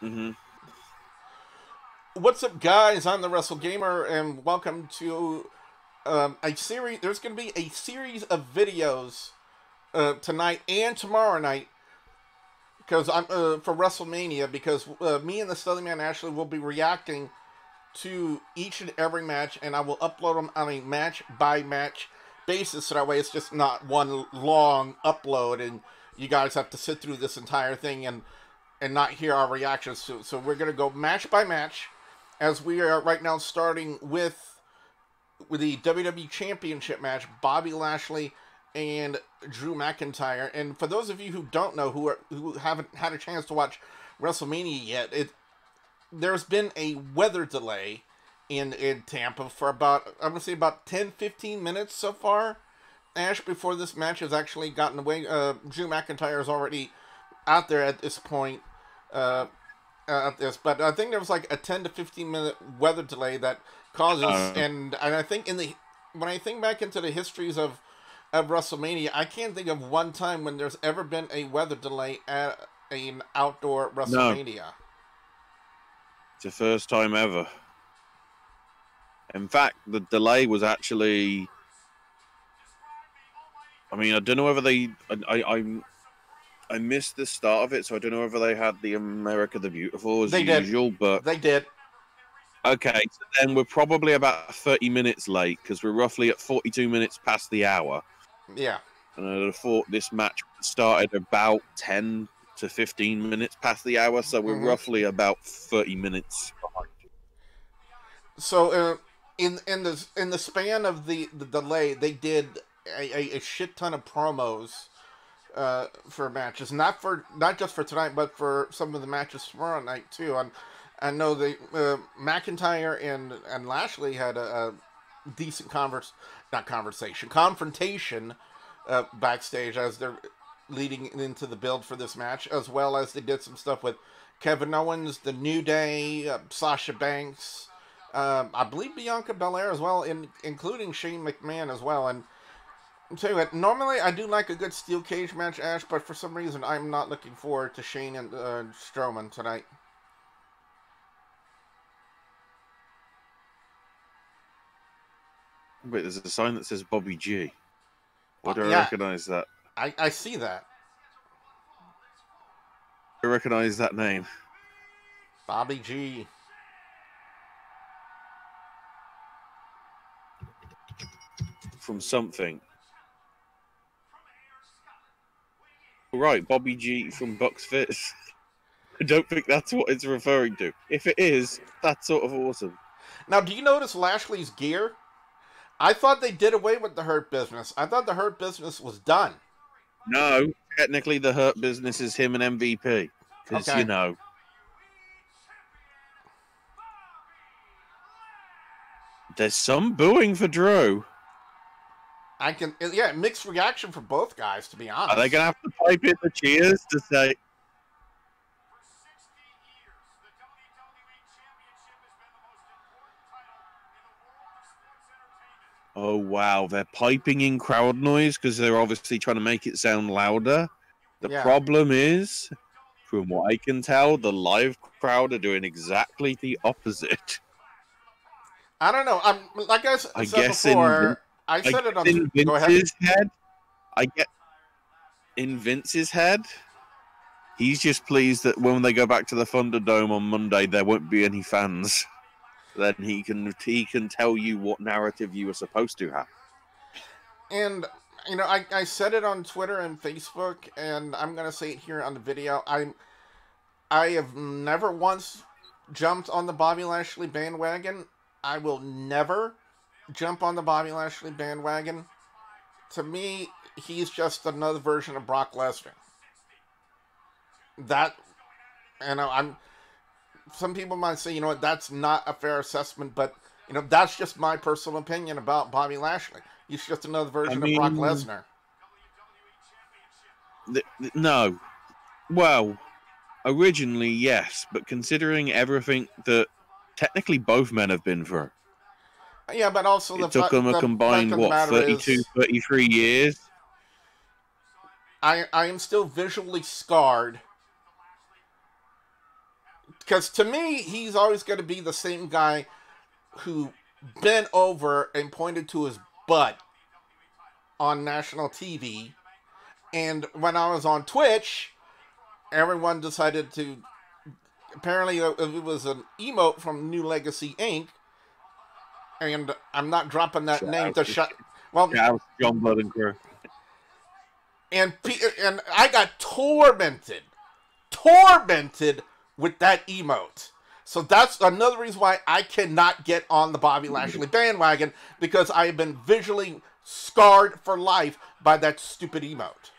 Mm-hmm. What's up, guys? I'm the Wrestle Gamer, and welcome to a series. There's going to be a series of videos tonight and tomorrow night because I'm for WrestleMania. Because me and the Steady Man Ashley will be reacting to each and every match, and I will upload them on a match by match basis. So that way, it's just not one long upload, and you guys have to sit through this entire thing and not hear our reactions to it. So we're going to go match by match, as we are right now starting with the WWE Championship match, Bobby Lashley and Drew McIntyre. And for those of you who don't know, who haven't had a chance to watch WrestleMania yet, there's been a weather delay in Tampa for about, I'm going to say about 10-15 minutes so far, Ash, before this match has actually gotten away. Drew McIntyre is already out there at this point. But I think there was like a 10 to 15 minute weather delay that causes, and I think when I think back into the histories of WrestleMania, I can't think of one time when there's ever been a weather delay at an outdoor WrestleMania. No, it's the first time ever. In fact, the delay was actually. I mean, I don't know whether they. I missed the start of it, so I don't know whether they had the America the Beautiful as usual, but they did. Okay, so then we're probably about 30 minutes late because we're roughly at 42 minutes past the hour. Yeah. And I'd have thought this match started about 10 to 15 minutes past the hour, so we're roughly about 30 minutes behind. So in the span of the delay, they did a shit ton of promos for matches, not just for tonight, but for some of the matches tomorrow night too. I know they McIntyre and Lashley had a decent confrontation backstage as they're leading into the build for this match, as well as they did some stuff with Kevin Owens, the New Day, Sasha Banks, I believe Bianca Belair as well, including Shane McMahon as well. And I'll tell you what, normally I do like a good steel cage match, Ash, but for some reason I'm not looking forward to Shane and Strowman tonight. Wait, there's a sign that says Bobby G. Why do I recognize that? I see that. I recognize that name. Bobby G. From something. Right, Bobby G from Bucks Fizz. I don't think that's what it's referring to. If it is, that's sort of awesome. Now, do you notice Lashley's gear? I thought they did away with the Hurt Business. I thought the Hurt Business was done. No, technically the Hurt Business is him and MVP. Because, you know. There's some booing for Drew. Mixed reaction for both guys, to be honest. Are they going to have to pipe in the cheers to say... Oh, wow. They're piping in crowd noise because they're obviously trying to make it sound louder. The problem is, from what I can tell, the live crowd are doing exactly the opposite. I don't know. I guess before, I said it on Vince's head. In Vince's head, he's just pleased that when they go back to the Thunderdome on Monday, there won't be any fans. Then he can tell you what narrative you were supposed to have. And you know, I said it on Twitter and Facebook, and I'm gonna say it here on the video. I have never once jumped on the Bobby Lashley bandwagon. I will never jump on the Bobby Lashley bandwagon. To me, he's just another version of Brock Lesnar. Some people might say, you know what, that's not a fair assessment, but you know, that's just my personal opinion about Bobby Lashley. He's just another version of Brock Lesnar. No. Well, originally, yes, but considering everything that technically both men have been through. Yeah, but also it took them a combined, 32, 33 years? I am still visually scarred Because to me, he's always going to be the same guy who bent over and pointed to his butt on national TV. And when I was on Twitch, everyone decided to... Apparently, it was an emote from New Legacy Inc. And I'm not dropping that name to shut... Well, John Blood and Crew. And I got tormented with that emote. So that's another reason why I cannot get on the Bobby Lashley bandwagon, because I have been visually scarred for life by that stupid emote.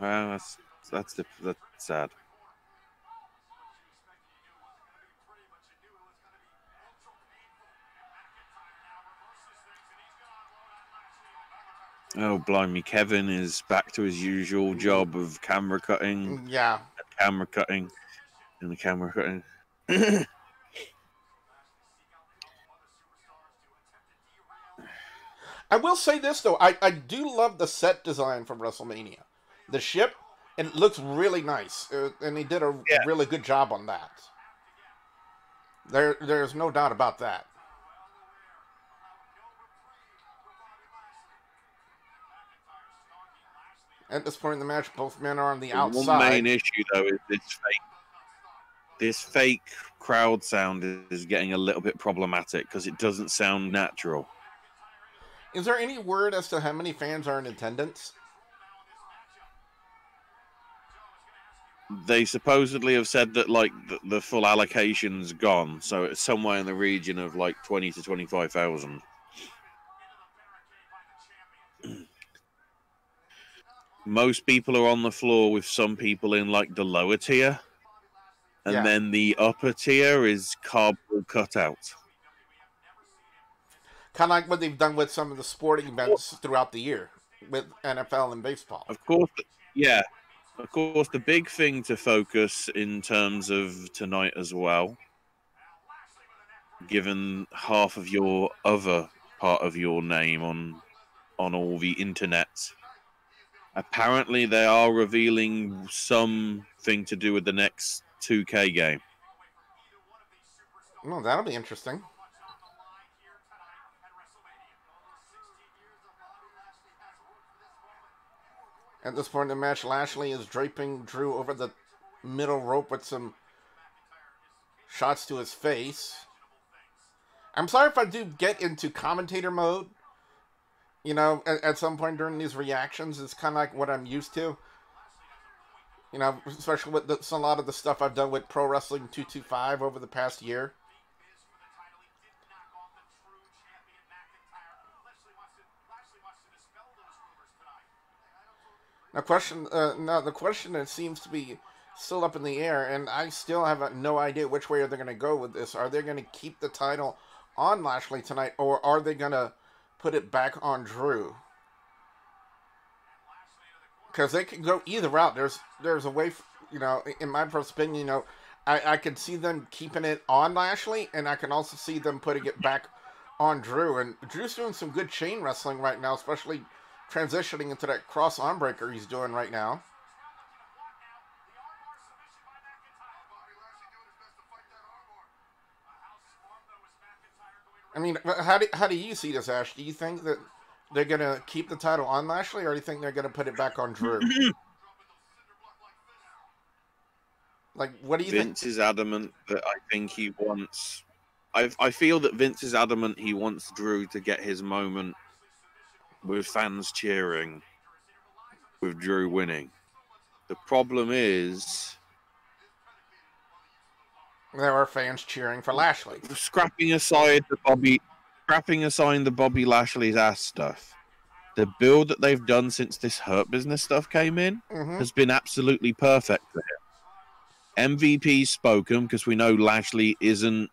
Well, that's sad. Oh, blimey. Kevin is back to his usual job of camera cutting. Yeah. Camera cutting. And the camera cutting. I will say this, though. I do love the set design from WrestleMania. The ship, and it looks really nice. And they did a really good job on that. There's no doubt about that. At this point in the match, both men are on the outside. One main issue, though, is this fake crowd sound is getting a little bit problematic because it doesn't sound natural. Is there any word as to how many fans are in attendance? They supposedly have said that, like, the full allocation's gone, so it's somewhere in the region of, like, 20 to 25,000. Most people are on the floor with some people in, like, the lower tier. And then the upper tier is cardboard cutout. Kind of like what they've done with some of the sporting events throughout the year with NFL and baseball. Of course, yeah. Of course, the big thing to focus in terms of tonight as well, given half of your other part of your name on all the internet, apparently they are revealing something to do with the next 2K game. Oh, that'll be interesting. At this point in the match, Lashley is draping Drew over the middle rope with some shots to his face. I'm sorry if I do get into commentator mode. You know, at some point during these reactions, it's kind of like what I'm used to. You know, especially with a lot of the stuff I've done with Pro Wrestling 225 over the past year. Now, the question that seems to be still up in the air, and I still have no idea which way they're going to go with this. Are they going to keep the title on Lashley tonight, or are they going to put it back on Drew? Because they can go either route. There's a way, you know, in my first opinion, you know, I could see them keeping it on Lashley, and I can also see them putting it back on Drew. And Drew's doing some good chain wrestling right now, especially transitioning into that cross arm breaker he's doing right now. I mean, how do you see this, Ash? Do you think that they're going to keep the title on Lashley, or do you think they're going to put it back on Drew? Like, what do you think? Vince is adamant that I think he wants... I feel that Vince is adamant he wants Drew to get his moment with fans cheering, with Drew winning. The problem is... there are fans cheering for Lashley. Scrapping aside the Bobby Lashley's ass stuff, the build that they've done since this Hurt Business stuff came in has been absolutely perfect for him. MVP's spoken, because we know Lashley isn't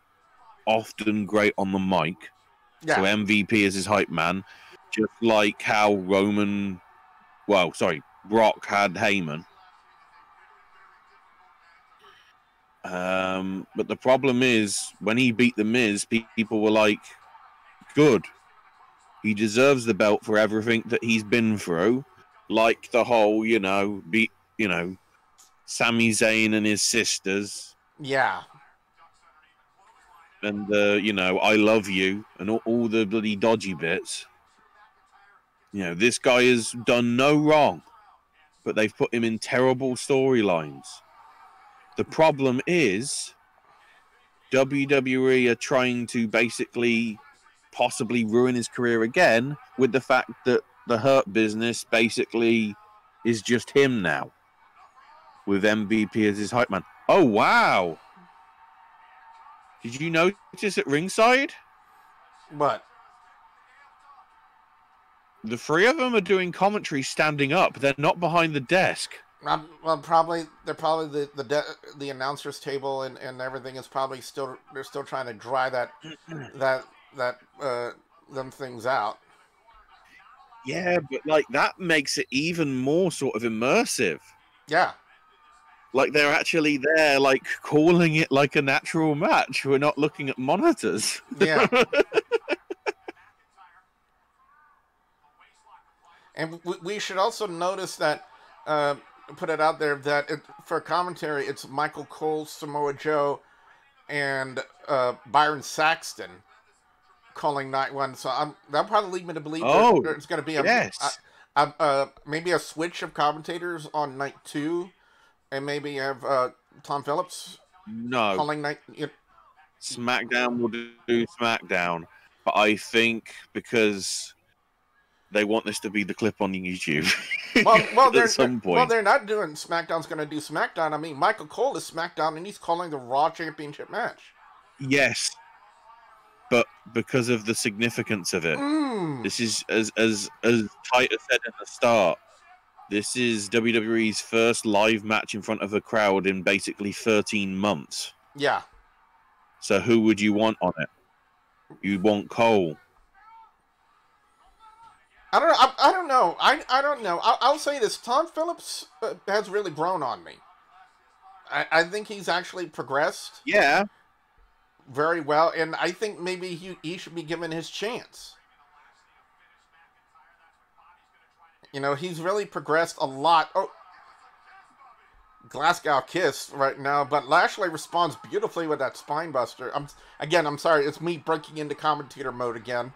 often great on the mic. Yeah. So MVP is his hype man. Just like how Brock had Heyman. But the problem is, when he beat The Miz, people were like, good. He deserves the belt for everything that he's been through. Like the whole, Sami Zayn and his sisters. Yeah. And I love you and all the bloody dodgy bits. This guy has done no wrong, but they've put him in terrible storylines. The problem is WWE are trying to basically possibly ruin his career again with the fact that the Hurt Business basically is just him now, with MVP as his hype man. Oh, wow. Did you notice at ringside? What? The three of them are doing commentary standing up. They're not behind the desk. Well, they're probably the announcers table and everything is probably they're still trying to dry them things out. Yeah, but that makes it even more sort of immersive. Yeah. Like they're actually there, calling it like a natural match. We're not looking at monitors. Yeah. And we should also notice that, put it out there, that for commentary, it's Michael Cole, Samoa Joe, and Byron Saxton calling night one. So that'll probably lead me to believe it's going to be maybe a switch of commentators on night two, and maybe have Tom Phillips calling night. SmackDown will do SmackDown, but I think because they want this to be the clip on YouTube. At some point. Well, they're not doing SmackDown's going to do SmackDown. I mean, Michael Cole is SmackDown, and he's calling the Raw Championship match. Yes, but because of the significance of it, this is as Titus said at the start. This is WWE's first live match in front of a crowd in basically 13 months. Yeah. So who would you want on it? You want Cole. I don't know. I don't know. I'll say this. Tom Phillips has really grown on me. I think he's actually progressed. Yeah. Very well. And I think maybe he should be given his chance. He's really progressed a lot. Oh, Glasgow Kiss right now. But Lashley responds beautifully with that spine buster. I'm sorry. It's me breaking into commentator mode again.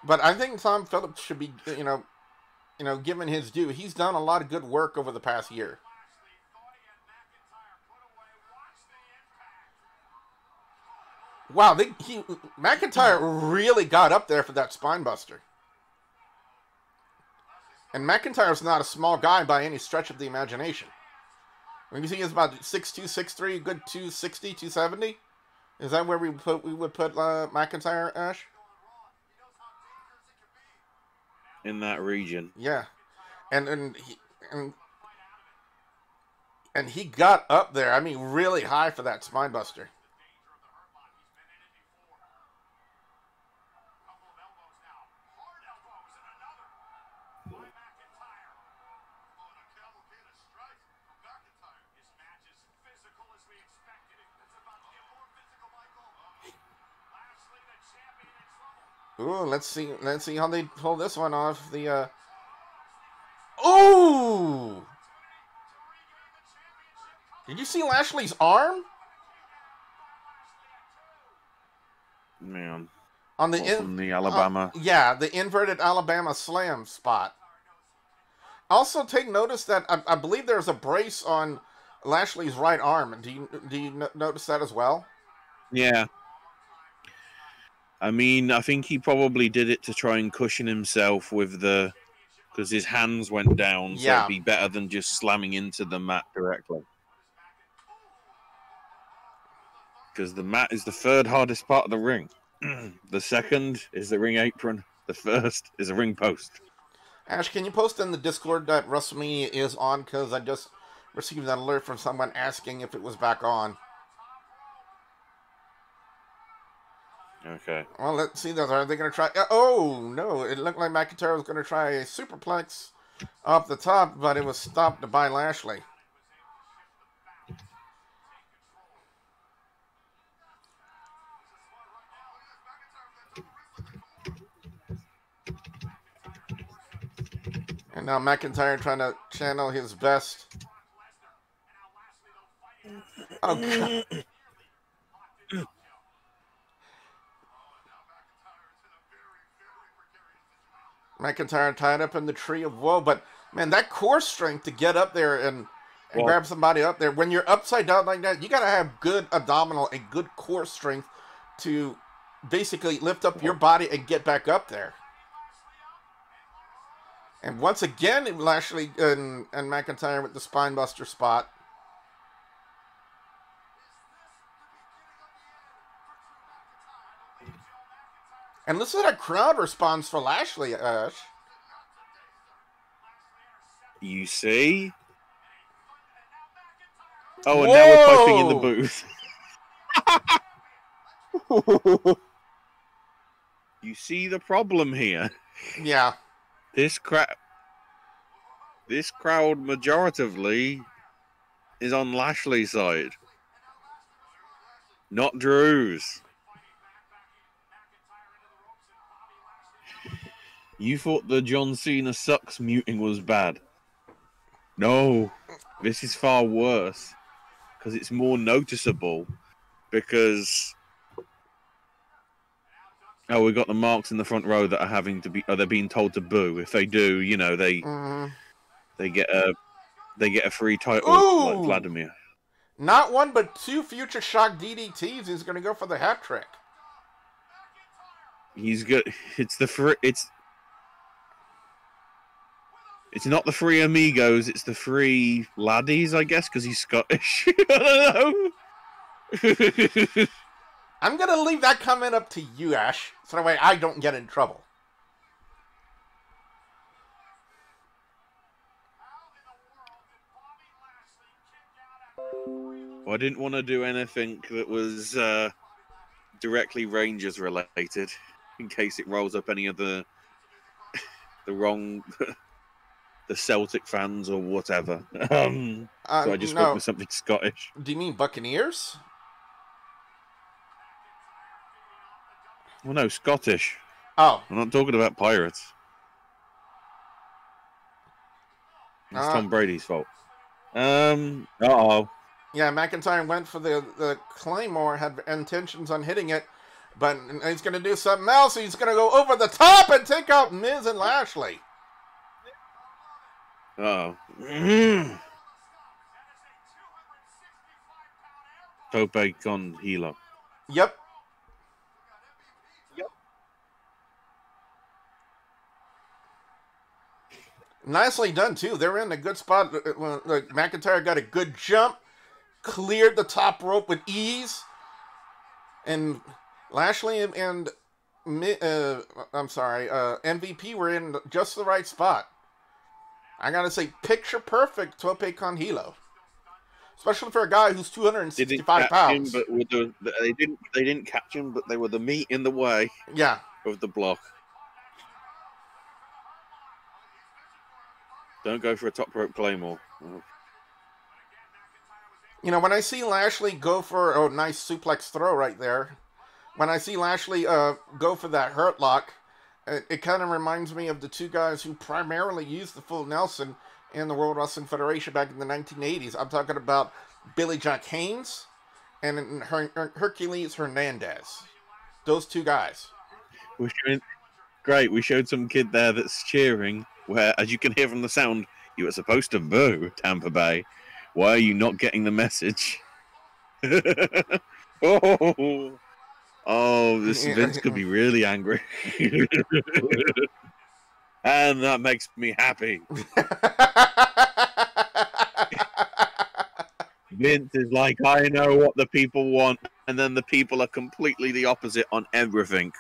But I think Tom Phillips should be, given his due. He's done a lot of good work over the past year. Wow, McIntyre really got up there for that spine buster. And McIntyre's not a small guy by any stretch of the imagination. You see he's about 6'2", 6'3", good 260, 270. Is that where we would put McIntyre, Ash? In that region. Yeah. And he got up there, I mean, really high for that spine buster. Ooh, let's see how they pull this one off. Ooh! Did you see Lashley's arm? Man. From the Alabama. Yeah, the inverted Alabama slam spot. Also, take notice that I believe there's a brace on Lashley's right arm. Do you notice that as well? Yeah. I mean, I think he probably did it to try and cushion himself with because his hands went down, so it'd be better than just slamming into the mat directly. Because the mat is the third hardest part of the ring. The second is the ring apron. The first is a ring post. Ash, can you post in the Discord that WrestleMania is on? Because I just received an alert from someone asking if it was back on. Okay. Well, let's see. Are they going to try? Oh, no. It looked like McIntyre was going to try a superplex off the top, but it was stopped by Lashley. And now McIntyre trying to channel his best. Oh, God. McIntyre tied up in the tree of woe. But, man, that core strength to get up there and grab somebody up there. When you're upside down like that, you got to have good abdominal and good core strength to basically lift up your body and get back up there. And once again, Lashley and McIntyre with the spinebuster spot. And listen to that crowd response for Lashley, Ash. You see? Oh, and now we're piping in the booth. You see the problem here? Yeah. This crowd majoritively is on Lashley's side, not Drew's. You thought the John Cena sucks muting was bad. No, this is far worse because it's more noticeable. Because we've got the marks in the front row that are they're being told to boo. If they do, you know, they get a free title. Ooh! Like Vladimir. Not one but two future shock DDTs. He's going to go for the hat trick. He's good. It's not the three amigos, it's the three laddies, I guess, because he's Scottish. I don't know. I'm going to leave that comment up to you, Ash, so that way I don't get in trouble. Well, I didn't want to do anything that was directly Rangers related, in case it rolls up any of the wrong... the Celtic fans or whatever. So I just went with something Scottish. Do you mean Buccaneers? Well, no, Scottish. Oh. I'm not talking about Pirates. It's Tom Brady's fault. Uh-oh. Yeah, McIntyre went for the Claymore, had intentions on hitting it, but he's going to do something else. He's going to go over the top and take out Miz and Lashley. Uh-oh. Tope con Hilo. Yep. Nicely done, too. They're in a good spot. McIntyre got a good jump, cleared the top rope with ease, and Lashley and MVP were in just the right spot. I gotta say, picture perfect Tope con Hilo, especially for a guy who's 265 pounds. They didn't catch him, but they were the meat in the way. Yeah. Of the block. Don't go for a top rope Claymore. Oh. You know, when I see Lashley go for a nice suplex throw right there, when I see Lashley go for that hurt lock. It kind of reminds me of the two guys who primarily used the full Nelson in the World Wrestling Federation back in the 1980s. I'm talking about Billy Jack Haynes and Hercules Hernandez. Those two guys. Great. We showed some kid there that's cheering, where, as you can hear from the sound, you were supposed to boo Tampa Bay. Why are you not getting the message? Oh, this Vince could be really angry. And that makes me happy. Vince is like, I know what the people want, and then the people are completely the opposite on everything.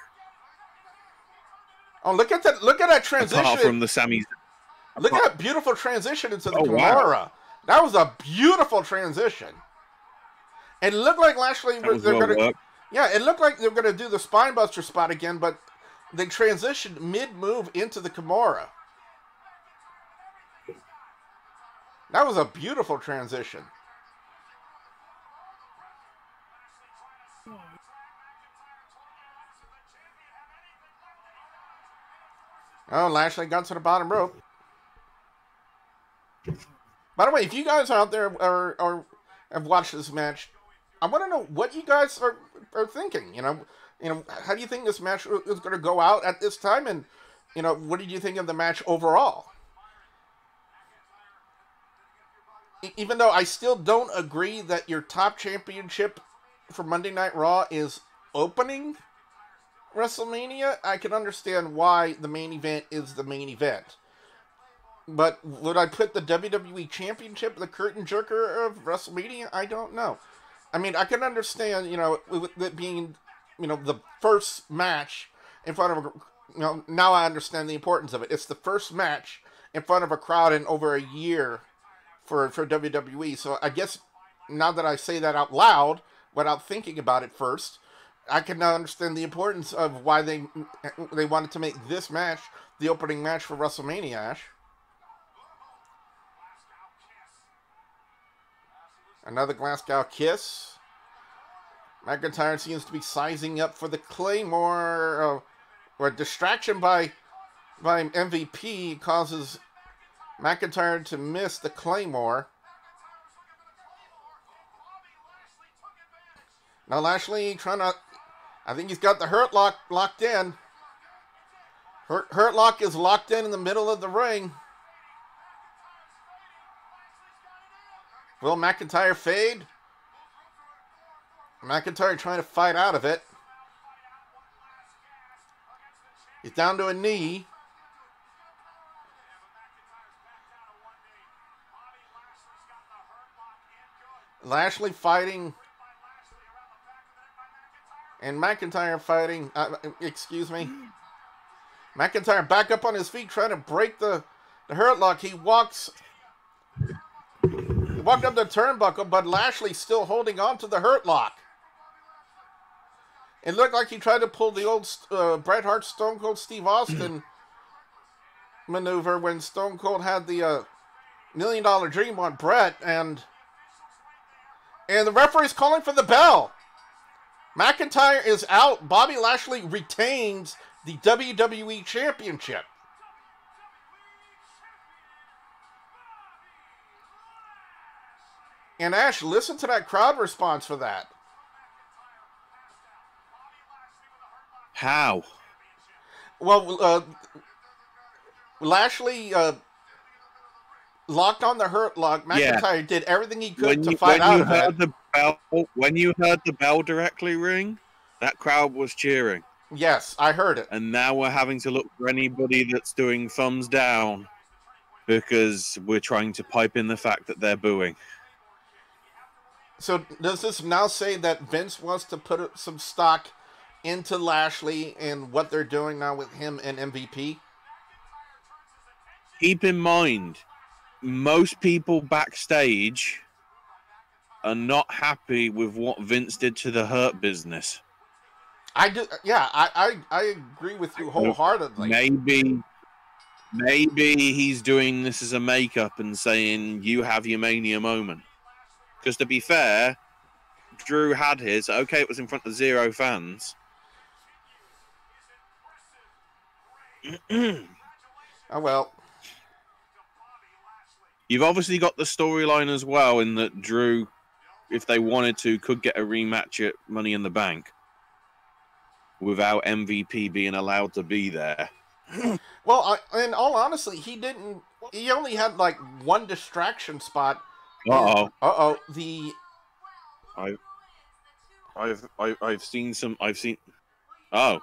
Oh, look at that transition. Apart from the Sammys. Look at that beautiful transition into the Kimura. Wow. That was a beautiful transition. It looked like Lashley it looked like they were going to do the spinebuster spot again, but they transitioned mid-move into the Kimura. That was a beautiful transition. Oh, Lashley got to the bottom rope. By the way, if you guys out there are have watched this match, I want to know what you guys are thinking. How do you think this match is going to go out at this time, and what did you think of the match overall? Even though I still don't agree that your top championship for Monday Night Raw is opening WrestleMania, I can understand why the main event is the main event. But would I put the WWE Championship, the curtain jerker of WrestleMania? I don't know. I mean, I can understand, with it being, the first match in front of, now I understand the importance of it. It's the first match in front of a crowd in over a year for WWE. So I guess now that I say that out loud, without thinking about it first, I can now understand the importance of why they wanted to make this match the opening match for WrestleMania, Ash. Another Glasgow kiss. McIntyre seems to be sizing up for the Claymore. Or a distraction by MVP causes McIntyre to miss the Claymore. Now Lashley trying to... I think he's got the Hurt Lock locked in. Hurt Lock is locked in the middle of the ring. Will McIntyre fade? McIntyre trying to fight out of it. He's down to a knee. Lashley fighting. And McIntyre fighting. Excuse me. McIntyre back up on his feet trying to break the Hurt Lock. He walked up the turnbuckle, but Lashley still holding on to the Hurt Lock. It looked like he tried to pull the old Bret Hart Stone Cold Steve Austin maneuver when Stone Cold had the $1 Million Dream on Bret, and the referee's calling for the bell. McIntyre is out. Bobby Lashley retains the WWE Championship. And Ash, listen to that crowd response for that. How? Well, Lashley locked on the Hurt Lock. McIntyre did everything he could to fight out of it. When you heard the bell directly ring, that crowd was cheering. Yes, I heard it. And now we're having to look for anybody that's doing thumbs down because we're trying to pipe in the fact that they're booing. So does this now say that Vince wants to put some stock into Lashley and what they're doing now with him and MVP? Keep in mind, most people backstage are not happy with what Vince did to the Hurt business. I do, yeah. I agree with you wholeheartedly. Maybe he's doing this as a makeup and saying you have your Mania moment. Because to be fair, Drew had his. Okay, it was in front of 0 fans. Oh well. You've obviously got the storyline as well in that Drew, if they wanted to, could get a rematch at Money in the Bank without MVP being allowed to be there. Well, in all honesty, he didn't. He only had like one distraction spot. I've seen some. Oh,